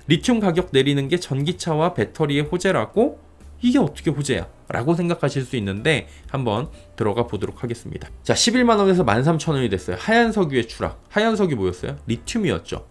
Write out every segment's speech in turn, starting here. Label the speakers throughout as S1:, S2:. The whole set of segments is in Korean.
S1: 리튬 가격 내리는 게 전기차와 배터리의 호재라고? 이게 어떻게 호재야? 라고 생각하실 수 있는데 한번 들어가 보도록 하겠습니다. 자, 11만원에서 13,000원이 됐어요. 하얀 석유의 추락. 하얀 석유 뭐였어요? 리튬이었죠.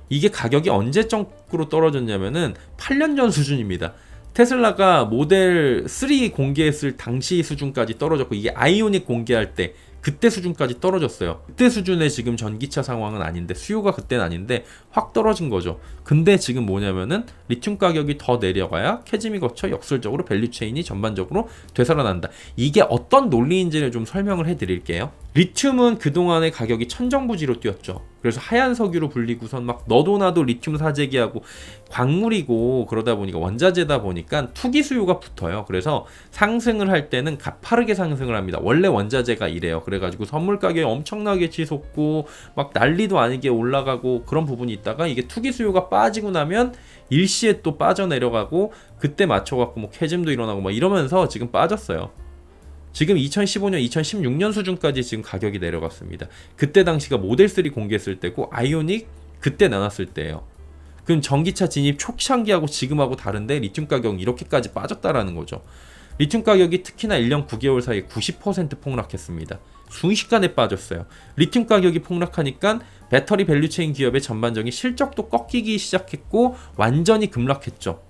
S1: 이게 가격이 언제적으로 떨어졌냐면은 8년 전 수준입니다. 테슬라가 모델 3 공개했을 당시 수준까지 떨어졌고, 이게 아이오닉 공개할 때 그때 수준까지 떨어졌어요. 그때 수준의 지금 전기차 상황은 아닌데, 수요가 그때는 아닌데 확 떨어진 거죠. 근데 지금 뭐냐면은 리튬 가격이 더 내려가야 캐즘이 거쳐 역설적으로 밸류체인이 전반적으로 되살아난다. 이게 어떤 논리인지를 좀 설명을 해드릴게요. 리튬은 그동안의 가격이 천정부지로 뛰었죠. 그래서 하얀 석유로 불리고선 막 너도 나도 리튬 사재기하고, 광물이고 그러다 보니까 원자재다 보니까 투기 수요가 붙어요. 그래서 상승을 할 때는 가파르게 상승을 합니다. 원래 원자재가 이래요. 그래가지고 선물 가격이 엄청나게 치솟고 막 난리도 아니게 올라가고 그런 부분이 있다가, 이게 투기 수요가 빠지고 나면 일시에 또 빠져내려가고, 그때 맞춰갖고 뭐 캐즘도 일어나고 막 이러면서 지금 빠졌어요. 지금 2015년, 2016년 수준까지 지금 가격이 내려갔습니다. 그때 당시가 모델 3 공개했을 때고, 아이오닉 그때 나눴을 때예요. 그럼 전기차 진입 초창기하고 지금하고 다른데 리튬 가격이 이렇게까지 빠졌다라는 거죠. 리튬 가격이 특히나 1년 9개월 사이에 90% 폭락했습니다. 순식간에 빠졌어요. 리튬 가격이 폭락하니까 배터리 밸류체인 기업의 전반적인 실적도 꺾이기 시작했고 완전히 급락했죠.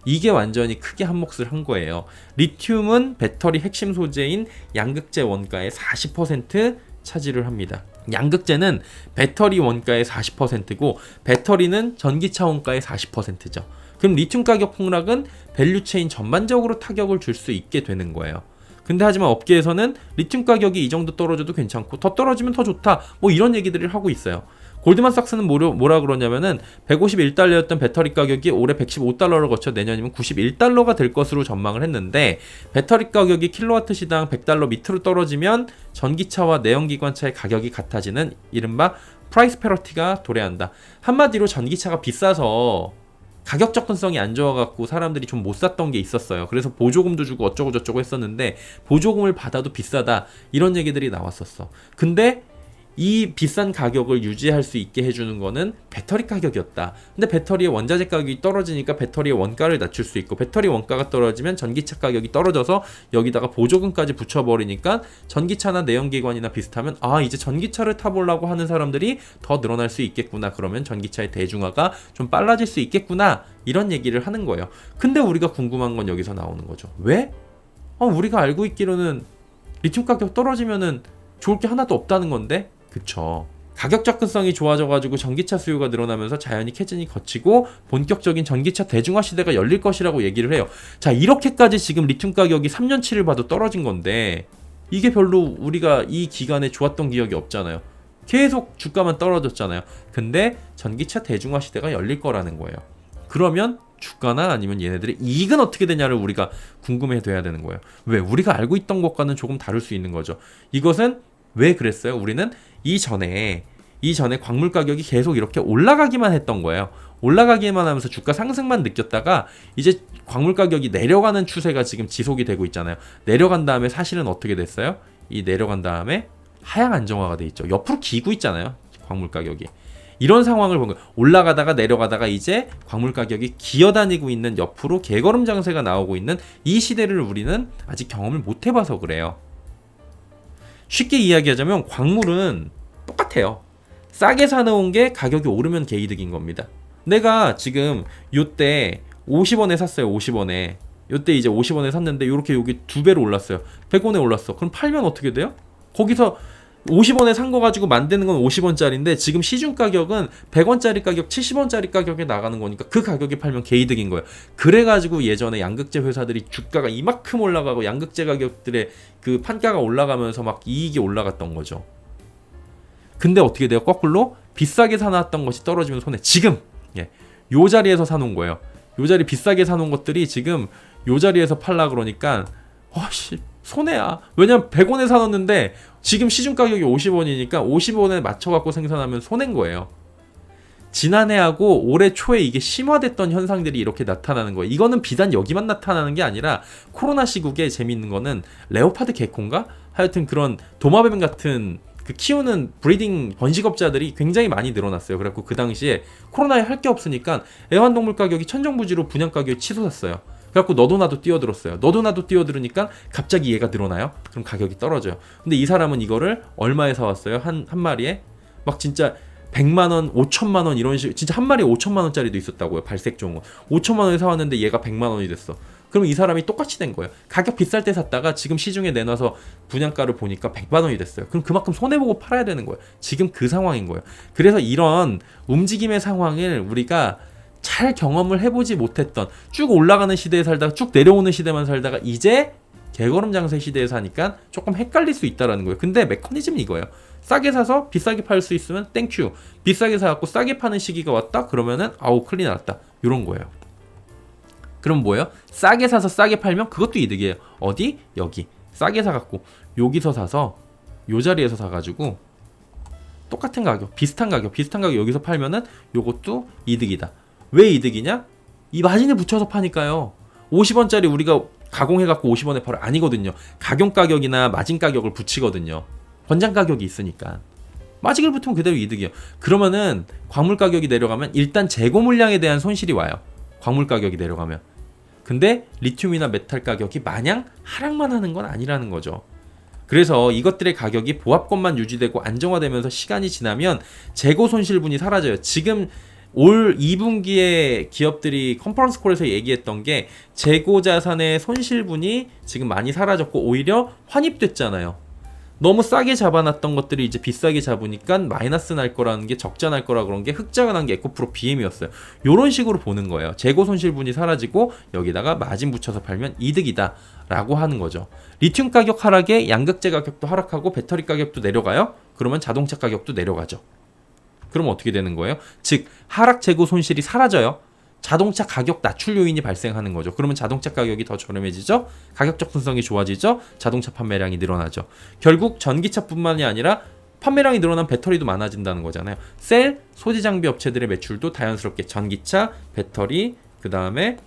S1: 이게 완전히 크게 한몫을 한 거예요. 리튬은 배터리 핵심 소재인 양극재 원가의 40% 차지를 합니다. 양극재는 배터리 원가의 40%고 배터리는 전기차 원가의 40%죠. 그럼 리튬 가격 폭락은 밸류체인 전반적으로 타격을 줄 수 있게 되는 거예요. 근데 하지만 업계에서는 리튬 가격이 이 정도 떨어져도 괜찮고 더 떨어지면 더 좋다, 뭐 이런 얘기들을 하고 있어요. 골드만삭스는 뭐라 그러냐면은 151달러였던 배터리 가격이 올해 115달러를 거쳐 내년이면 91달러가 될 것으로 전망을 했는데, 배터리 가격이 킬로와트 시당 100달러 밑으로 떨어지면 전기차와 내연기관차의 가격이 같아지는 이른바 프라이스 패러티가 도래한다. 한마디로 전기차가 비싸서 가격 접근성이 안 좋아갖고 사람들이 좀 못 샀던 게 있었어요. 그래서 보조금도 주고 어쩌고 저쩌고 했었는데 보조금을 받아도 비싸다, 이런 얘기들이 나왔었어. 근데 이 비싼 가격을 유지할 수 있게 해주는 거는 배터리 가격이었다. 근데 배터리의 원자재 가격이 떨어지니까 배터리의 원가를 낮출 수 있고, 배터리 원가가 떨어지면 전기차 가격이 떨어져서 여기다가 보조금까지 붙여버리니까 전기차나 내연기관이나 비슷하면 이제 전기차를 타보려고 하는 사람들이 더 늘어날 수 있겠구나, 그러면 전기차의 대중화가 좀 빨라질 수 있겠구나, 이런 얘기를 하는 거예요. 근데 우리가 궁금한 건 여기서 나오는 거죠. 왜? 우리가 알고 있기로는 리튬 가격 떨어지면은 좋을 게 하나도 없다는 건데? 그쵸. 가격 접근성이 좋아져가지고 전기차 수요가 늘어나면서 자연히 캐즘이 거치고 본격적인 전기차 대중화 시대가 열릴 것이라고 얘기를 해요. 자, 이렇게까지 지금 리튬 가격이 3년치를 봐도 떨어진 건데, 이게 별로 우리가 이 기간에 좋았던 기억이 없잖아요. 계속 주가만 떨어졌잖아요. 근데 전기차 대중화 시대가 열릴 거라는 거예요. 그러면 주가나 아니면 얘네들의 이익은 어떻게 되냐를 우리가 궁금해 돼야 되는 거예요. 왜? 우리가 알고 있던 것과는 조금 다를 수 있는 거죠. 이것은 왜 그랬어요? 우리는 이전에 광물 가격이 계속 이렇게 올라가기만 했던 거예요. 올라가기만 하면서 주가 상승만 느꼈다가 이제 광물 가격이 내려가는 추세가 지금 지속이 되고 있잖아요. 내려간 다음에 사실은 어떻게 됐어요? 이 내려간 다음에 하향 안정화가 돼 있죠. 옆으로 기고 있잖아요, 광물 가격이. 이런 상황을 본 거예요. 올라가다가 내려가다가 이제 광물 가격이 기어다니고 있는, 옆으로 개걸음 장세가 나오고 있는 이 시대를 우리는 아직 경험을 못 해봐서 그래요. 쉽게 이야기하자면 광물은 똑같아요. 싸게 사놓은 게 가격이 오르면 개이득인 겁니다. 내가 지금 요때 50원에 샀어요. 50원에. 요때 이제 50원에 샀는데 요렇게 여기 2배로 올랐어요. 100원에 올랐어. 그럼 팔면 어떻게 돼요? 거기서 50원에 산 거 가지고 만드는 건 50원짜리인데 지금 시중 가격은 100원짜리 가격, 70원짜리 가격에 나가는 거니까 그 가격에 팔면 개이득인 거예요. 그래가지고 예전에 양극재 회사들이 주가가 이만큼 올라가고 양극재 가격들의 그 판가가 올라가면서 막 이익이 올라갔던 거죠. 근데 어떻게 돼요? 거꾸로 비싸게 사놨던 것이 떨어지면 손해. 지금 요 자리에서 사놓은 거예요. 요 자리 비싸게 사놓은 것들이 지금 요 자리에서 팔라 그러니까 손해야. 왜냐면 100원에 사놨는데 지금 시중 가격이 50원이니까 50원에 맞춰갖고 생산하면 손해인 거예요. 지난해하고 올해 초에 이게 심화됐던 현상들이 이렇게 나타나는 거예요. 이거는 비단 여기만 나타나는 게 아니라 코로나 시국에 재밌는 거는 레오파드 개콘가? 하여튼 그런 도마뱀 같은 그 키우는 브리딩 번식업자들이 굉장히 많이 늘어났어요. 그래갖고 그 당시에 코로나에 할 게 없으니까 애완동물 가격이 천정부지로 분양 가격이 치솟았어요. 그래갖고 너도 나도 뛰어들었어요. 너도 나도 뛰어들으니까 갑자기 얘가 늘어나요. 그럼 가격이 떨어져요. 근데 이 사람은 이거를 얼마에 사왔어요? 한 마리에 막 진짜 100만 원, 5천만 원 이런 식, 진짜 한 마리에 5천만 원짜리도 있었다고요. 발색종은 5천만 원에 사왔는데 얘가 100만 원이 됐어. 그럼 이 사람이 똑같이 된 거예요. 가격 비쌀 때 샀다가 지금 시중에 내놔서 분양가를 보니까 100만 원이 됐어요. 그럼 그만큼 손해보고 팔아야 되는 거예요. 지금 그 상황인 거예요. 그래서 이런 움직임의 상황을 우리가 잘 경험을 해보지 못했던, 쭉 올라가는 시대에 살다가 쭉 내려오는 시대만 살다가 이제 개걸음 장세 시대에 사니까 조금 헷갈릴 수 있다라는 거예요. 근데 메커니즘이 이거예요. 싸게 사서 비싸게 팔 수 있으면 땡큐. 비싸게 사갖고 싸게 파는 시기가 왔다? 그러면은 아우 큰일 났다. 이런 거예요. 그럼 뭐예요? 싸게 사서 싸게 팔면 그것도 이득이에요. 어디? 여기. 싸게 사갖고 여기서 사서 요 자리에서 사가지고 똑같은 가격, 비슷한 가격 여기서 팔면은 요것도 이득이다. 왜 이득이냐? 이 마진을 붙여서 파니까요. 50원짜리 우리가 가공해갖고 50원에 팔아 아니거든요. 가격 가격이나 마진 가격을 붙이거든요. 권장 가격이 있으니까. 마진을 붙으면 그대로 이득이에요. 그러면은 광물 가격이 내려가면 일단 재고 물량에 대한 손실이 와요. 광물 가격이 내려가면. 근데 리튬이나 메탈 가격이 마냥 하락만 하는 건 아니라는 거죠. 그래서 이것들의 가격이 보합권만 유지되고 안정화되면서 시간이 지나면 재고 손실분이 사라져요. 지금 올 2분기에 기업들이 컨퍼런스 콜에서 얘기했던 게 재고 자산의 손실분이 지금 많이 사라졌고 오히려 환입됐잖아요. 너무 싸게 잡아놨던 것들이 이제 비싸게 잡으니까 마이너스 날 거라는 게 적자 날 거라 그런 게 흑자가 난 게 에코프로 BM이었어요. 이런 식으로 보는 거예요. 재고 손실분이 사라지고 여기다가 마진 붙여서 팔면 이득이다 라고 하는 거죠. 리튬 가격 하락에 양극재 가격도 하락하고 배터리 가격도 내려가요. 그러면 자동차 가격도 내려가죠. 그럼 어떻게 되는 거예요? 즉 하락 재고 손실이 사라져요. 자동차 가격 낮출 요인이 발생하는 거죠. 그러면 자동차 가격이 더 저렴해지죠. 가격 접근성이 좋아지죠. 자동차 판매량이 늘어나죠. 결국 전기차뿐만이 아니라 판매량이 늘어난 배터리도 많아진다는 거잖아요. 셀, 소재 장비 업체들의 매출도 자연스럽게 전기차, 배터리, 그 다음에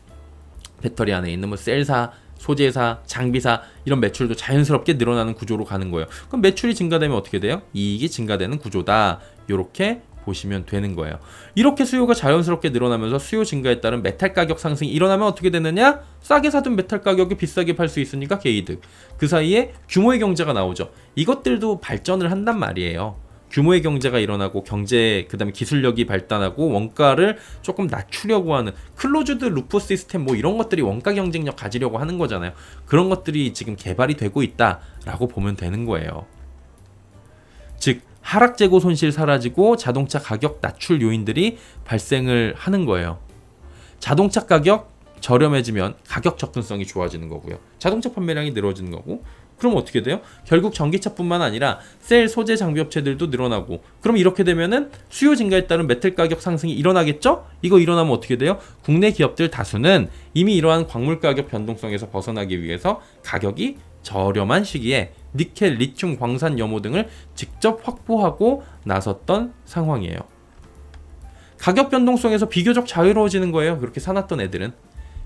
S1: 배터리 안에 있는 뭐 셀사, 소재사, 장비사 이런 매출도 자연스럽게 늘어나는 구조로 가는 거예요. 그럼 매출이 증가되면 어떻게 돼요? 이익이 증가되는 구조다. 이렇게 보시면 되는 거예요. 이렇게 수요가 자연스럽게 늘어나면서 수요 증가에 따른 메탈 가격 상승이 일어나면 어떻게 되느냐? 싸게 사둔 메탈 가격이 비싸게 팔 수 있으니까 개이득. 그 사이에 규모의 경제가 나오죠. 이것들도 발전을 한단 말이에요. 규모의 경제가 일어나고 경제 그다음에 기술력이 발달하고 원가를 조금 낮추려고 하는 클로즈드 루프 시스템 뭐 이런 것들이 원가 경쟁력 가지려고 하는 거잖아요. 그런 것들이 지금 개발이 되고 있다라고 보면 되는 거예요. 즉 하락 재고 손실 사라지고 자동차 가격 낮출 요인들이 발생을 하는 거예요. 자동차 가격 저렴해지면 가격 접근성이 좋아지는 거고요. 자동차 판매량이 늘어지는 거고. 그럼 어떻게 돼요? 결국 전기차뿐만 아니라 셀, 소재, 장비 업체들도 늘어나고 그럼 이렇게 되면은 수요 증가에 따른 메탈 가격 상승이 일어나겠죠? 이거 일어나면 어떻게 돼요? 국내 기업들 다수는 이미 이러한 광물 가격 변동성에서 벗어나기 위해서 가격이 저렴한 시기에 니켈, 리튬, 광산, 염호 등을 직접 확보하고 나섰던 상황이에요. 가격 변동성에서 비교적 자유로워지는 거예요. 그렇게 사놨던 애들은.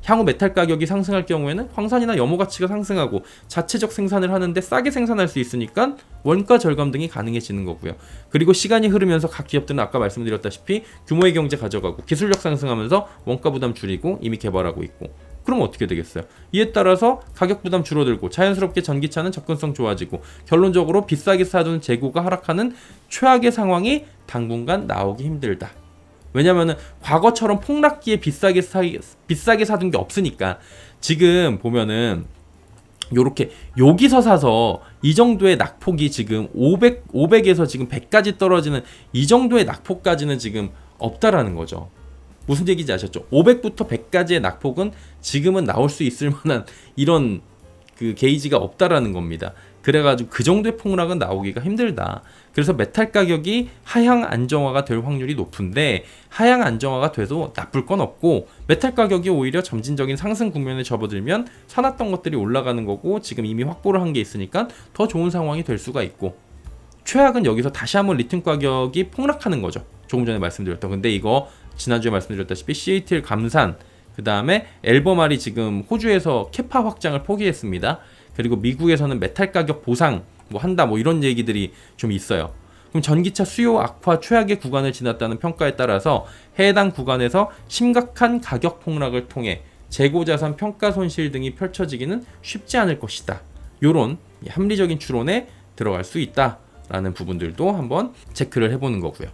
S1: 향후 메탈 가격이 상승할 경우에는 광산이나 염호 가치가 상승하고 자체적 생산을 하는데 싸게 생산할 수 있으니까 원가 절감 등이 가능해지는 거고요. 그리고 시간이 흐르면서 각 기업들은 아까 말씀드렸다시피 규모의 경제 가져가고 기술력 상승하면서 원가 부담 줄이고 이미 개발하고 있고 그럼 어떻게 되겠어요? 이에 따라서 가격 부담 줄어들고 자연스럽게 전기차는 접근성 좋아지고 결론적으로 비싸게 사둔 재고가 하락하는 최악의 상황이 당분간 나오기 힘들다. 왜냐면은 과거처럼 폭락기에 비싸게 사둔 게 없으니까 지금 보면은 요렇게 여기서 사서 이 정도의 낙폭이 지금 500에서 지금 100까지 떨어지는 이 정도의 낙폭까지는 지금 없다라는 거죠. 무슨 얘기인지 아셨죠? 500부터 100까지의 낙폭은 지금은 나올 수 있을 만한 이런 그 게이지가 없다라는 겁니다. 그래가지고 그 정도의 폭락은 나오기가 힘들다. 그래서 메탈 가격이 하향 안정화가 될 확률이 높은데 하향 안정화가 돼도 나쁠 건 없고 메탈 가격이 오히려 점진적인 상승 국면에 접어들면 사놨던 것들이 올라가는 거고 지금 이미 확보를 한 게 있으니까 더 좋은 상황이 될 수가 있고 최악은 여기서 다시 한번 리튬 가격이 폭락하는 거죠. 조금 전에 말씀드렸던 근데 이거 지난주에 말씀드렸다시피 CATL 감산 그 다음에 앨범알이 지금 호주에서 캐파 확장을 포기했습니다. 그리고 미국에서는 메탈 가격 보상 뭐 한다 뭐 이런 얘기들이 좀 있어요. 그럼 전기차 수요 악화 최악의 구간을 지났다는 평가에 따라서 해당 구간에서 심각한 가격 폭락을 통해 재고자산 평가 손실 등이 펼쳐지기는 쉽지 않을 것이다. 요런 합리적인 추론에 들어갈 수 있다라는 부분들도 한번 체크를 해보는 거고요.